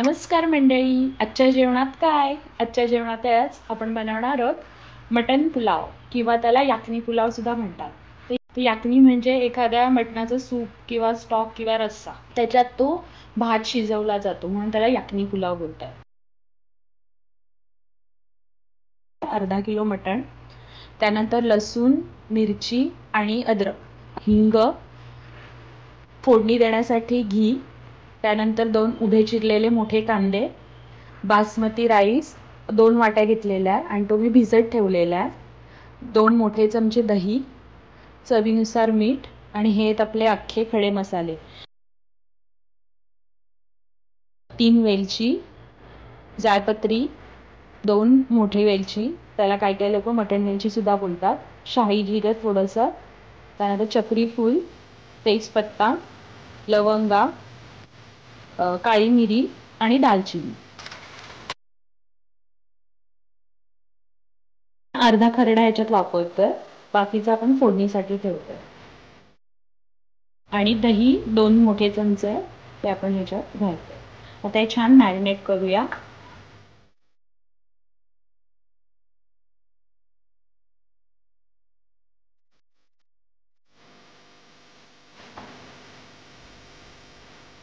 नमस्कार मंडळी. आजच्या जेवणात काय? आजच्या जेवणात आज आपण बनवणार आहोत मटन पुलाव किंवा त्याला याकनी पुलाव सुद्धा म्हणतात. तर याकनी म्हणजे एखाद्या मटणाचं सूप किंवा स्टॉक किंवा रस्सा, त्याच्यात तो भात शिजवला जातो म्हणून त्याला याकनी पुलाव बोलतात. अर्धा किलो मटण, त्यानंतर लसूण, मिरची आणि अद्रक, हिंग, फोडणी देण्यासाठी घी, त्यानंतर 2 उभे चिरलेले मोठे कांदे, बासमती राईस 2 वाट्या घेतलेल्या आणि तो मी भिजत ठेवलेला आहे, 2 मोठे चमचे दही, चवीनुसार मीठ आणि हे आपले अख्खे खडे मसाले, 3 वेलची, जायपत्री, 2 मोठे वेलची, त्याला काही काही लोक मटण वेलची सुद्धा बोलतात, शाही जिरे थोडंसं, त्यानंतर चक्री फूल, तेजपत्ता, लवंगा, काळी मिरी आणि दालचिनी. अर्धा खरडा ह्याच्यात वापरतोय, बाकीचा आपण फोडणीसाठी ठेवतोय. आणि दही 2 मोठे चमचे ते आपण ह्याच्यात घालतोय. आता हे छान मॅरिनेट करूया.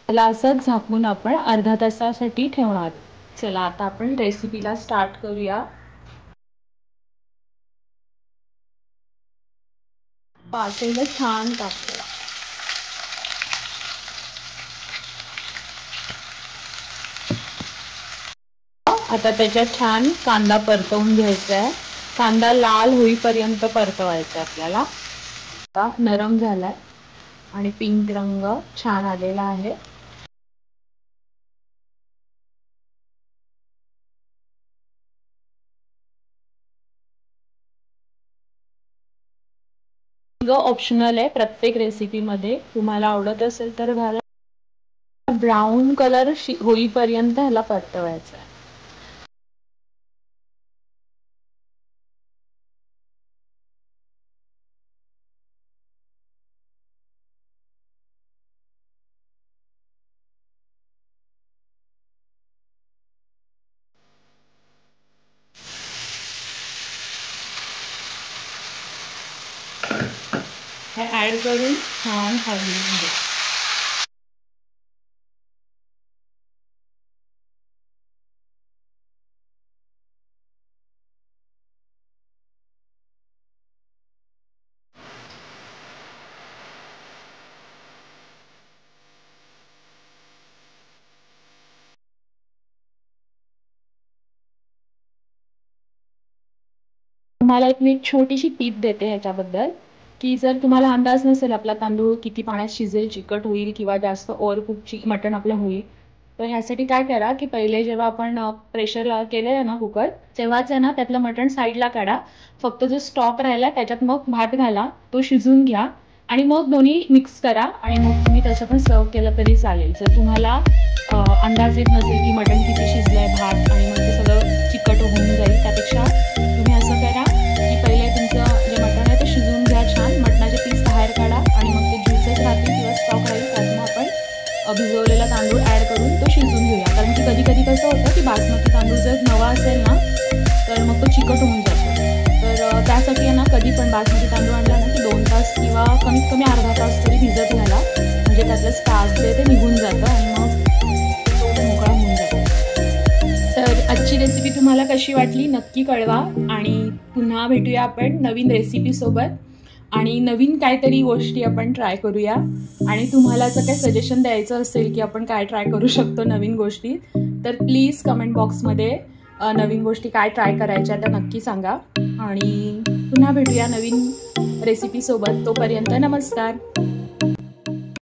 त्याला असंच झाकून आपण अर्धा तासासाठी ठेवणार. चला आता आपण रेसिपीला स्टार्ट करूया. पातेलं छान टाकूया. आता त्याच्यात छान कांदा परतवून घ्यायचा आहे. कांदा लाल होईपर्यंत परतवायचा आपल्याला. आता नरम झालाय आणि पिंक रंग छान आलेला आहे. ऑप्शनल आहे प्रत्येक रेसिपीमध्ये, तुम्हाला आवडत असेल तर घाला. ब्राऊन कलर होईपर्यंत ह्याला परतवायचा आहे. हे ऍड करून छान हलवून घ्या. तुम्हाला एक छोटीशी टीप देते ह्याच्याबद्दल, की जर तुम्हाला अंदाज नसेल आपला तांदूळ किती पाण्यात शिजेल, चिकट होईल किंवा जास्त ओव्हरकुक मटण आपलं होईल, तर ह्यासाठी काय करा की पहिले जेव्हा आपण प्रेशर केलंय ना कुकर, तेव्हाच आहे ना त्यातलं मटण साईडला काढा. फक्त जो स्टॉक राहिला त्याच्यात मग भात घाला, तो शिजून घ्या आणि मग दोन्ही मिक्स करा आणि मग तुम्ही तसं पण सर्व केलं तरी चालेल. जर तुम्हाला अंदाज येत नसेल की मटण किती शिजलंय भात आणि मग ते सगळं चिकट होऊन जाईल, त्यापेक्षा तुम्ही असं करा की पहिले तुमचं जे मटण आहे ते शिजवून घ्या छान, मटणाचे पीस बाहेर काढा आणि मग ते ज्युसेस राहतील किंवा स्टॉक राहील त्यात मग आपण भिजवलेला तांदूळ ऍड करून तो शिजवून घेऊया. कारण की कधी कधी कसं होतं की बासमती तांदूळ जर नवा असेल ना तर मग तो चिकट होऊन जातो. तर त्यासाठी आहे ना कधी पण बासमती तांदूळ आणला ना की 2 तास किंवा कमीत कमी अर्धा तास तरी भिजत घाला, म्हणजे त्यातलं स्टार्च जे ते निघून जातं आणि मग तो मोकळा होऊन जातो. तर आजची रेसिपी तुम्हाला कशी वाटली नक्की कळवा आणि पुन्हा भेटूया आपण नवीन रेसिपी सोबत आणि नवीन काहीतरी गोष्टी आपण ट्राय करूया. आणि तुम्हाला जर काही सजेशन द्यायचं असेल की आपण काय ट्राय करू शकतो नवीन गोष्टी, तर प्लीज कमेंट बॉक्समध्ये नवीन गोष्टी काय ट्राय करायच्या त्या नक्की सांगा. आणि पुन्हा भेटूया नवीन रेसिपी सोबत. तोपर्यंत नमस्कार.